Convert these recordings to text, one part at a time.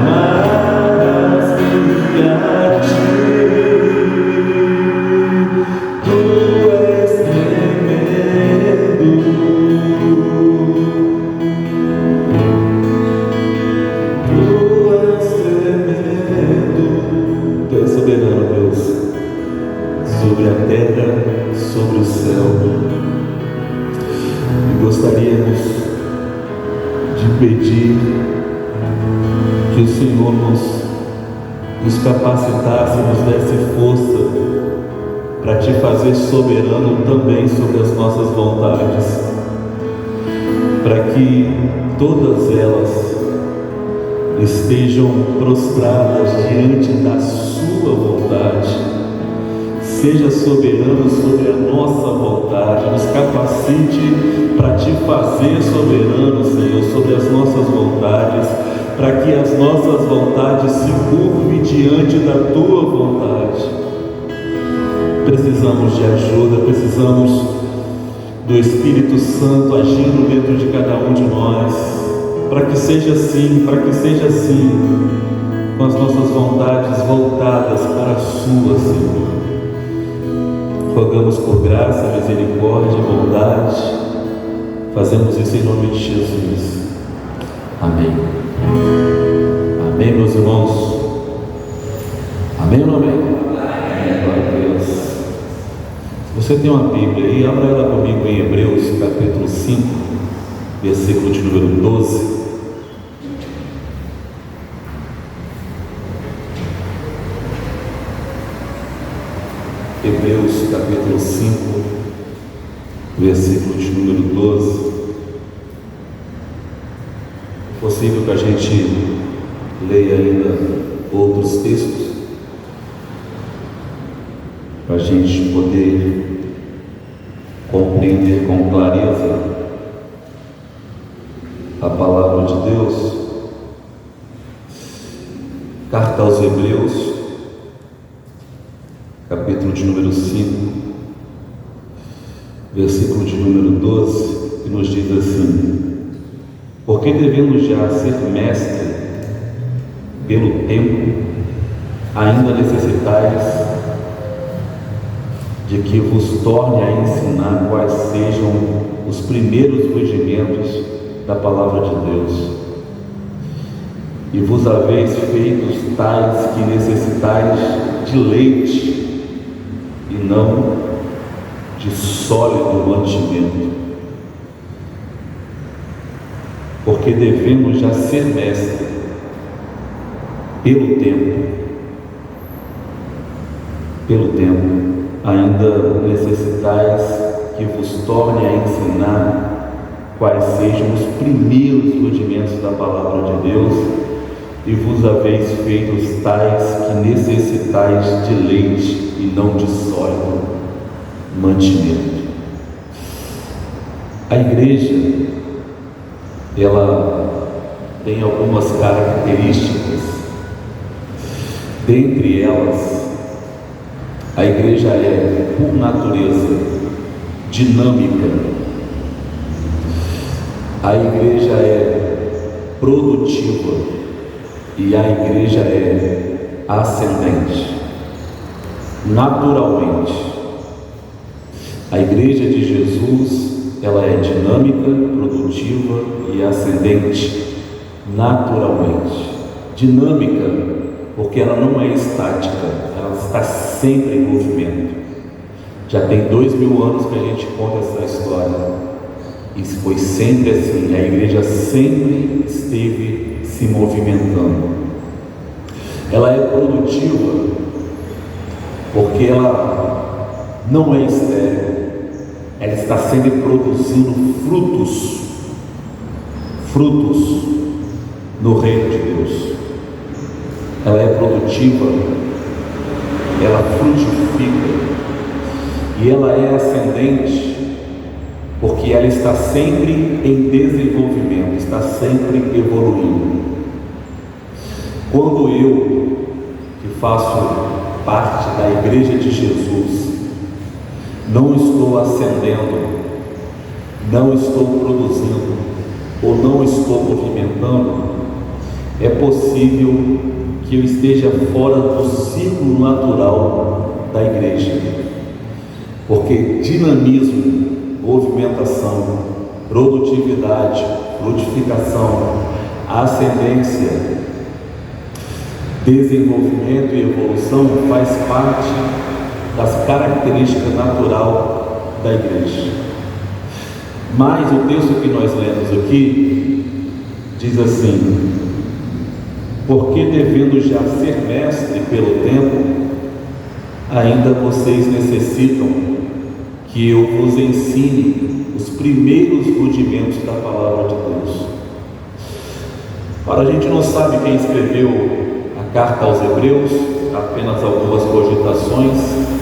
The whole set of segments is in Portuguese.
mais que a ti. Tu és tremendo. Tu és tremendo. Tu és soberano, Deus, sobre a terra, sobre o céu. E gostaríamos de pedir que o Senhor nos capacitasse, nos desse força para te fazer soberano também sobre as nossas vontades, para que todas elas estejam prostradas diante da sua vontade. Seja soberano sobre a nossa vontade, nos capacite para te fazer soberano, Senhor, sobre as nossas vontades, para que as nossas vontades se curvem diante da tua vontade. Precisamos de ajuda, precisamos do Espírito Santo agindo dentro de cada um de nós, para que seja assim, com as nossas vontades voltadas para a sua, Senhor. Rogamos por graça, misericórdia e bondade. Fazemos isso em nome de Jesus. Amém. Amém, meus irmãos. Amém ou não amém? Amém. Glória a Deus. Se você tem uma Bíblia aí, abra ela comigo em Hebreus, capítulo 5, versículo de número 12. Hebreus capítulo 5, versículo de número 12. É possível que a gente leia ainda outros textos, para a gente poder compreender com clareza a palavra de Deus. Carta aos Hebreus, capítulo de número 5, versículo de número 12, que nos diz assim: porque devendo já ser mestre pelo tempo, ainda necessitais de que vos torne a ensinar quais sejam os primeiros rudimentos da palavra de Deus, e vos haveis feitos tais que necessitais de leite e não de sólido mantimento. Porque devemos já ser mestre pelo tempo, ainda necessitais que vos torne a ensinar quais sejam os primeiros rudimentos da palavra de Deus, e vos haveis feitos tais que necessitais de leite e não de sólido mantimento. A igreja, ela tem algumas características. Dentre elas, a igreja é, por natureza, dinâmica. A igreja é produtiva e a igreja é ascendente. Naturalmente, a igreja de Jesus, ela é dinâmica, produtiva e ascendente. Naturalmente, dinâmica, porque ela não é estática, ela está sempre em movimento. Já tem 2000 anos que a gente conta essa história, e foi sempre assim. A igreja sempre esteve se movimentando. Ela é produtiva porque ela não é estéril, ela está sempre produzindo frutos no reino de Deus. Ela é produtiva, ela frutifica, e ela é ascendente porque ela está sempre em desenvolvimento, está sempre evoluindo. Quando eu, que faço parte da igreja de Jesus, não estou ascendendo, não estou produzindo ou não estou movimentando, é possível que eu esteja fora do ciclo natural da igreja, porque dinamismo, movimentação, produtividade, frutificação, ascendência, desenvolvimento e evolução faz parte das características natural da igreja. Mas o texto que nós lemos aqui diz assim: porque devendo já ser mestre pelo tempo, ainda vocês necessitam que eu vos ensine os primeiros rudimentos da palavra de Deus. Ora, a gente não sabe quem escreveu a carta aos Hebreus, apenas algumas cogitações,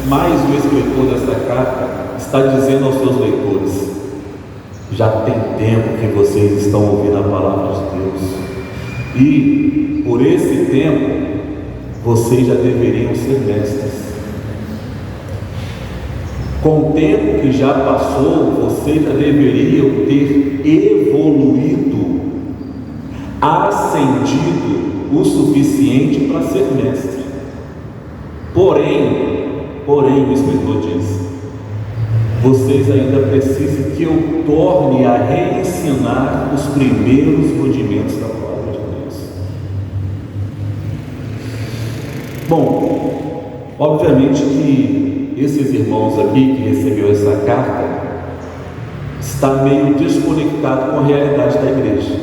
mas o escritor desta carta está dizendo aos seus leitores: já tem tempo que vocês estão ouvindo a palavra de Deus, e por esse tempo vocês já deveriam ser mestres. Com o tempo que já passou, vocês já deveriam ter evoluído, ascendido o suficiente para ser mestre. Porém, o escritor diz: vocês ainda precisam que eu torne a reensinar os primeiros rudimentos da palavra de Deus. Bom, obviamente que esses irmãos aqui que recebeu essa carta está meio desconectado com a realidade da igreja,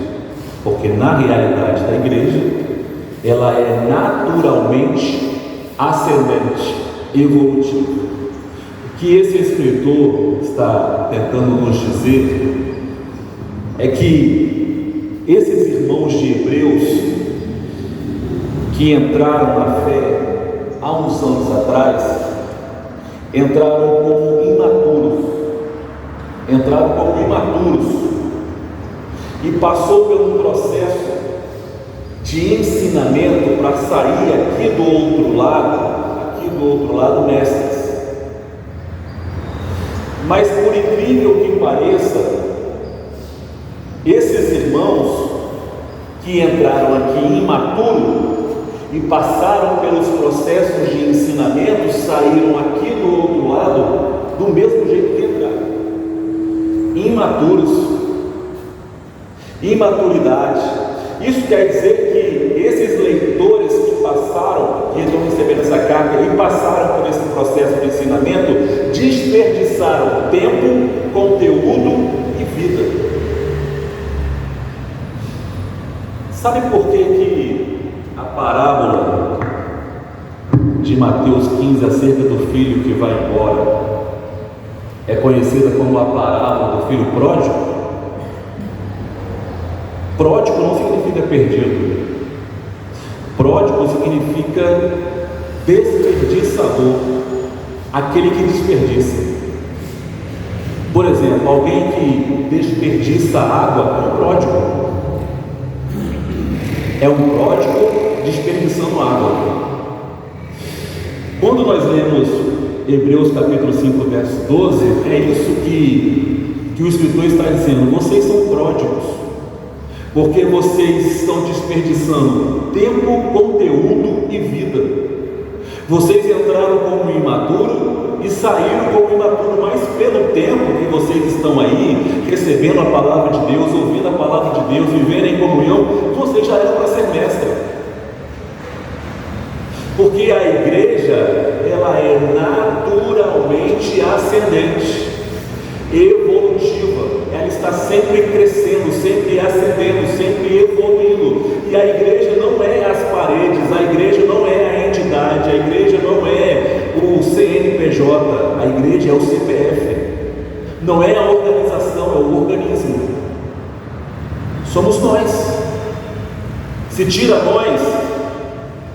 porque na realidade da igreja ela é naturalmente ascendente, evolutiva. O que esse escritor está tentando nos dizer é que esses irmãos de Hebreus que entraram na fé há uns anos atrás entraram como imaturos, e passou por um processo de ensinamento para sair aqui do outro lado mestres. Mas por incrível que pareça, esses irmãos que entraram aqui imaturos e passaram pelos processos de ensinamento, saíram aqui do outro lado do mesmo jeito que entraram, imaturos, imaturidade. Isso quer dizer que esses leitores que passaram, que estão recebendo essa carta e passaram por esse processo de ensinamento, desperdiçaram tempo, conteúdo e vida. Sabe por que a parábola de Mateus 15 acerca do filho que vai embora é conhecida como a parábola do filho pródigo? Pródigo não significa perdido. Pródigo significa desperdiçador, aquele que desperdiça. Por exemplo, alguém que desperdiça água é um pródigo. É um pródigo desperdiçando água. Quando nós lemos Hebreus capítulo 5, verso 12, é isso que o escritor está dizendo: vocês são pródigos, porque vocês estão desperdiçando tempo, conteúdo e vida. Vocês entraram como imaturo e saíram como imaturo, mas pelo tempo que vocês estão aí, recebendo a palavra de Deus, ouvindo a palavra de Deus, vivendo em comunhão, vocês já eram para ser mestre. Porque a igreja, ela é naturalmente ascendente, evolutiva, ela está sempre crescendo, sempre ascendendo, sempre evoluindo. E a igreja não é as paredes, a igreja não é a entidade, a igreja não é o CNPJ, a igreja é o CPF, não é a organização, é o organismo, somos nós. Se tira nós,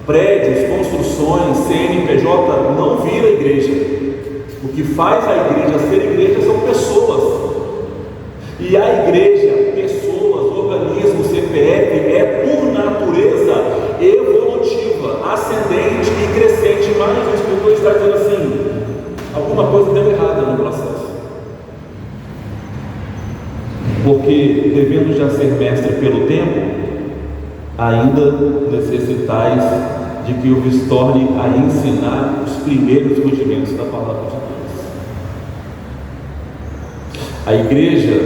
prédios, construções, CNPJ, não vira igreja. O que faz a igreja ser igreja são pessoas. E a igreja, pessoas, organismo, CPF, é por natureza evolutiva, ascendente e crescente. Mas o escritor está dizendo assim: alguma coisa deu errada no processo. Porque devendo já ser mestre pelo tempo, ainda necessitais de que eu vos torne a ensinar os primeiros rudimentos da palavra de Deus. A igreja,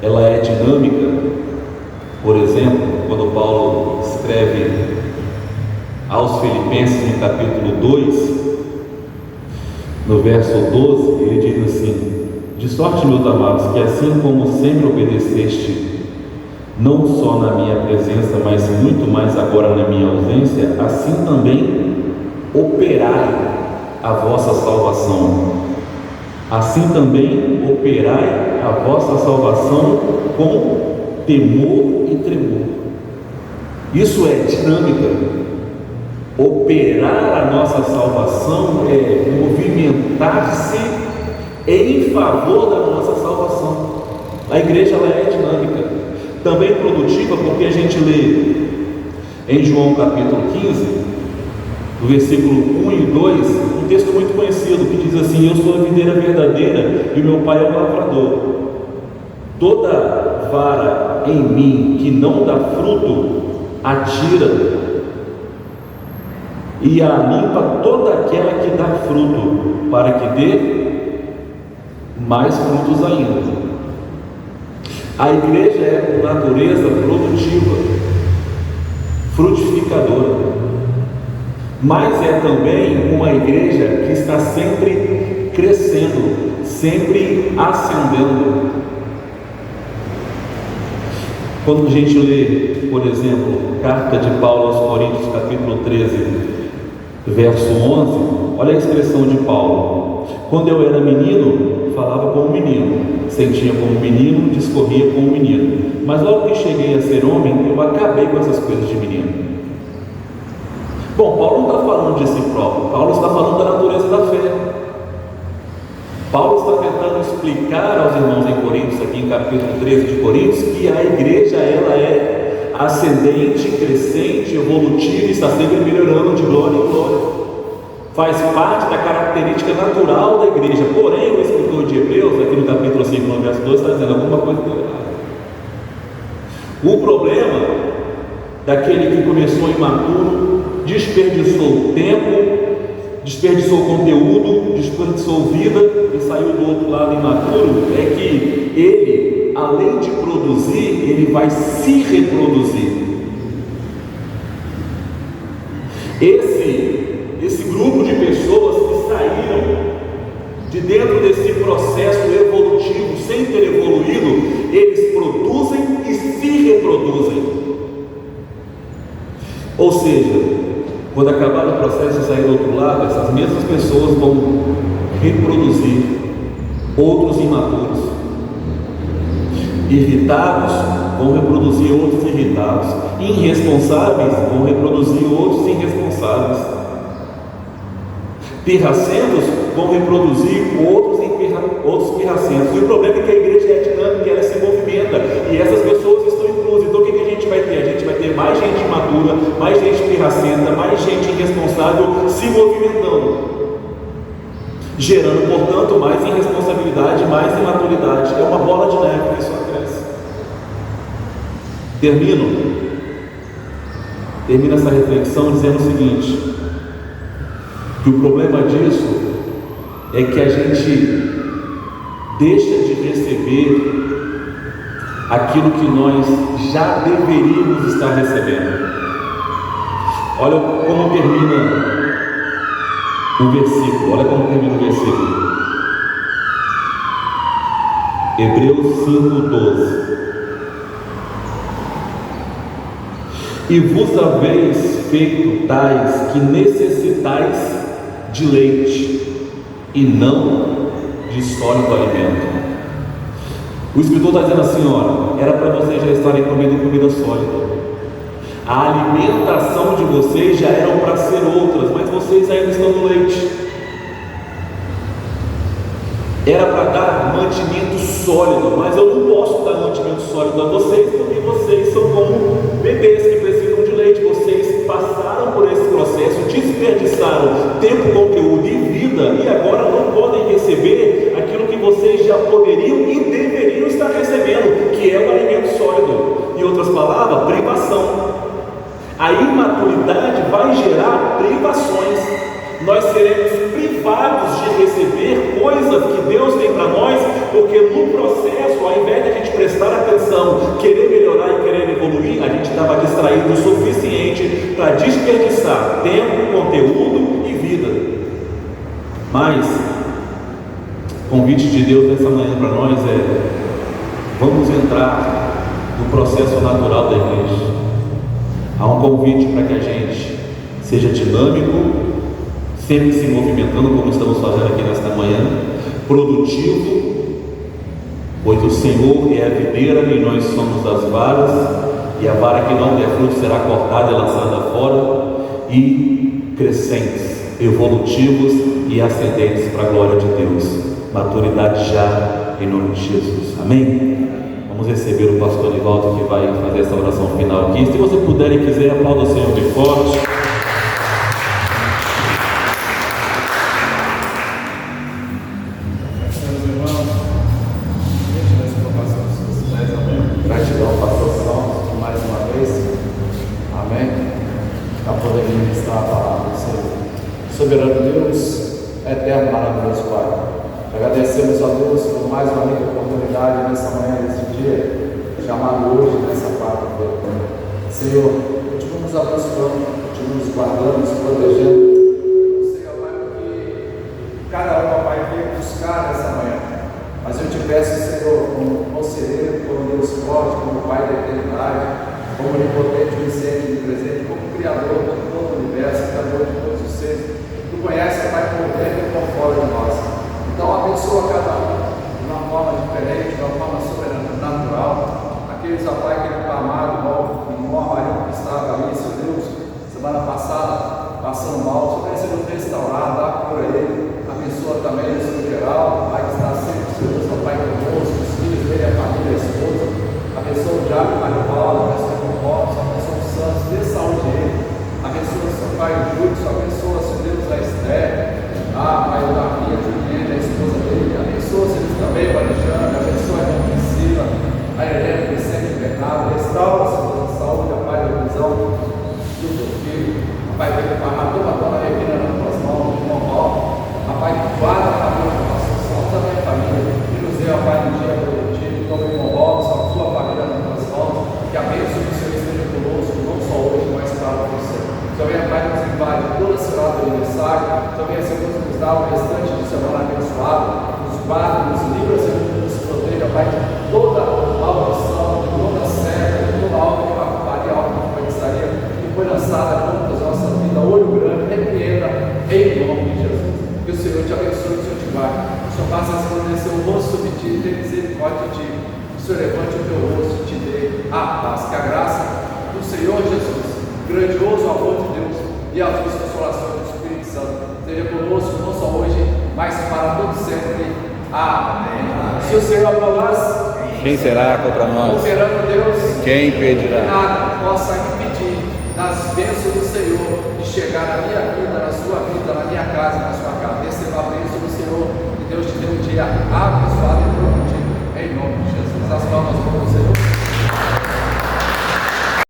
ela é dinâmica. Por exemplo, quando Paulo escreve aos Filipenses, no capítulo 2, no verso 12, ele diz assim: de sorte, meus amados, que assim como sempre obedeceste, não só na minha presença, mas muito mais agora na minha ausência, assim também operai a vossa salvação. Assim também operai a vossa salvação com temor e tremor. Isso é dinâmica. Operar a nossa salvação é movimentar-se em favor da nossa salvação. A igreja, ela é dinâmica, também produtiva, porque a gente lê em João capítulo 15, no versículo 1 e 2, um texto muito conhecido que diz assim: eu sou a videira verdadeira e o meu pai é o lavrador. Toda vara em mim que não dá fruto, atira, e a limpa toda aquela que dá fruto, para que dê mais frutos ainda. A igreja é por natureza produtiva, frutificadora, mas é também uma igreja que está sempre crescendo, sempre ascendendo. Quando a gente lê, por exemplo, carta de Paulo aos Coríntios, capítulo 13, verso 11, olha a expressão de Paulo: quando eu era menino, falava como menino, sentia como menino, discorria como menino, mas logo que cheguei a ser homem, eu acabei com essas coisas de menino. Bom, Paulo não está falando de si próprio, Paulo está falando da natureza da fé. Paulo está tentando explicar aos irmãos em Coríntios, aqui em capítulo 13 de Coríntios, que a igreja, ela é ascendente, crescente, evolutiva, está sempre melhorando de glória em glória. Faz parte da característica natural da igreja. Porém, o escritor de Hebreus, aqui no capítulo 5, no verso 12, está dizendo alguma coisa errada. O problema daquele que começou imaturo, desperdiçou tempo, desperdiçou conteúdo, desperdiçou vida e saiu do outro lado imaturo, é que ele, além de produzir, ele vai se reproduzir. Esse grupo de pessoas que saíram de dentro desse processo evolutivo, sem ter evoluído, eles produzem e se reproduzem. Ou seja, quando acabar o processo e sair do outro lado, essas mesmas pessoas vão reproduzir outros imaturos. Irritados vão reproduzir outros irritados. Irresponsáveis vão reproduzir outros irresponsáveis. Pirracentos vão reproduzir outros pirracentos. E o problema é que a igreja é dinâmica, ela se movimenta, e essas pessoas estão inclusas. Então o que a gente vai ter? A gente vai ter mais gente imatura, mais gente pirracenta, mais gente irresponsável se movimentando, gerando, portanto, mais irresponsabilidade, mais imaturidade. É uma bola de neve que só cresce. Termino essa reflexão dizendo o seguinte: que o problema disso é que a gente deixa de receber aquilo que nós já deveríamos estar recebendo. Olha como termina o versículo. Hebreus 5:12. E vos haveis feito tais que necessitais de leite e não de sólido alimento. O escritor está dizendo assim: olha, era para vocês já estarem comendo comida sólida. A alimentação de vocês já eram para ser outras, mas vocês ainda estão no leite. Era para dar mantimento sólido, mas eu não posso dar mantimento sólido a vocês, porque vocês são como bebês que precisam de leite. Vocês passaram por esse processo, desperdiçaram tempo, conteúdo e vida, e agora não podem receber aquilo que vocês já poderiam e deveriam estar recebendo, que é o alimento sólido. Em outras palavras, privação. vai gerar privações. Nós seremos privados de receber coisas que Deus tem para nós, porque no processo, ao invés de a gente prestar atenção, querer melhorar e querer evoluir, a gente estava distraído o suficiente para desperdiçar tempo, conteúdo e vida. Mas o convite de Deus nessa manhã para nós é: vamos entrar no processo natural da igreja. Há um convite para que a gente seja dinâmico, sempre se movimentando, como estamos fazendo aqui nesta manhã, produtivo, pois o Senhor é a videira e nós somos as varas, e a vara que não der fruto será cortada e lançada fora, e crescentes, evolutivos e ascendentes para a glória de Deus. Maturidade já, em nome de Jesus. Amém? Vamos receber o pastor Nivaldo, que vai fazer essa oração final aqui. Se você puder e quiser, aplauda o Senhor bem forte. Gratidão, pastor Salmo, mais uma vez. Amém. Para poder ministrar a palavra do Senhor. Soberano Deus, eterno, maravilhoso Pai. Agradecemos a Deus por mais uma linda oportunidade nessa manhã, nesse dia, chamado hoje, nessa quarta-feira. Senhor, continua nos abençoando, continua nos guardando, nos protegendo. Eu sei, Pai, que cada um, Pai, veio buscar nessa manhã. Mas eu te peço, Senhor, como conselheiro, como Deus forte, como Pai da eternidade, como onipotente, onisciente, onipresente, como Criador de todo o universo, Criador de todos os seres. Tu conheces, Pai, por dentro e por fora de nós. Então abençoa cada um de uma forma diferente, de uma forma sobrenatural. Aqueles, Pai, que não clamaram, igual a Maria que estava ali, Senhor Deus, semana passada, passando mal, Senhor, Senhor, restaurar, dá cura a ele. Abençoa também o Senhor geral, Pai, que está sempre, Senhor Deus, Pai, conosco, os filhos dele, a família, a esposa. Abençoa o Diabo, o Pai do Paulo, abençoa o Corpus, abençoa o Santos, dê saúde a ele. Abençoa o seu Pai, o Júlio, abençoa, Senhor Deus, a Esther. Pai, o Davi, a Juliana, a esposa dele, abençoa eles também, o Alexandre, abençoa a irmã Priscila, a Helena, o Vicente, o Bernardo, restaura a saúde, a Pai, da visão do teu filho, a Pai, que matou a dona Regina nas tuas mãos, de irmão Paulo, a Pai, que guarda a família, a nossa salva da minha família, e nos dê, a Pai, um dia produtivo, como irmão Paulo, a sua família nas tuas mãos, que a bênção do Senhor esteja conosco, não só hoje, mas para o Senhor. Também, Pai, nos invade toda a semana do aniversário, também, Senhor, nos dá o restante de semana abençoado, nos guarda, nos livra, Senhor, nos proteja, Pai, de toda maldição, de toda seca, de toda alma de macumbaria, alma de feitiçaria, que foi lançada contra a nossa vida, olho grande, repreenda, em nome de Jesus. Que o Senhor te abençoe, que o Senhor te guarde, que o Senhor faça resplandecer o rosto sobre ti e ter misericórdia de ti, que o Senhor levante o teu rosto e te dê a paz, que a graça do Senhor Jesus, grandioso amor de Deus e as suas consolações do Espírito Santo seja conosco, não só hoje, mas para todo sempre. Amém. Se o Senhor é por nós, quem será contra nós? Operando Deus, Quem impedirá? Nada possa impedir das bênçãos do Senhor de chegar na minha vida, na sua vida, na minha casa, na sua casa. Receba a bênção do Senhor e Deus te dê um dia abençoado e produtivo. Em nome de Jesus. As palmas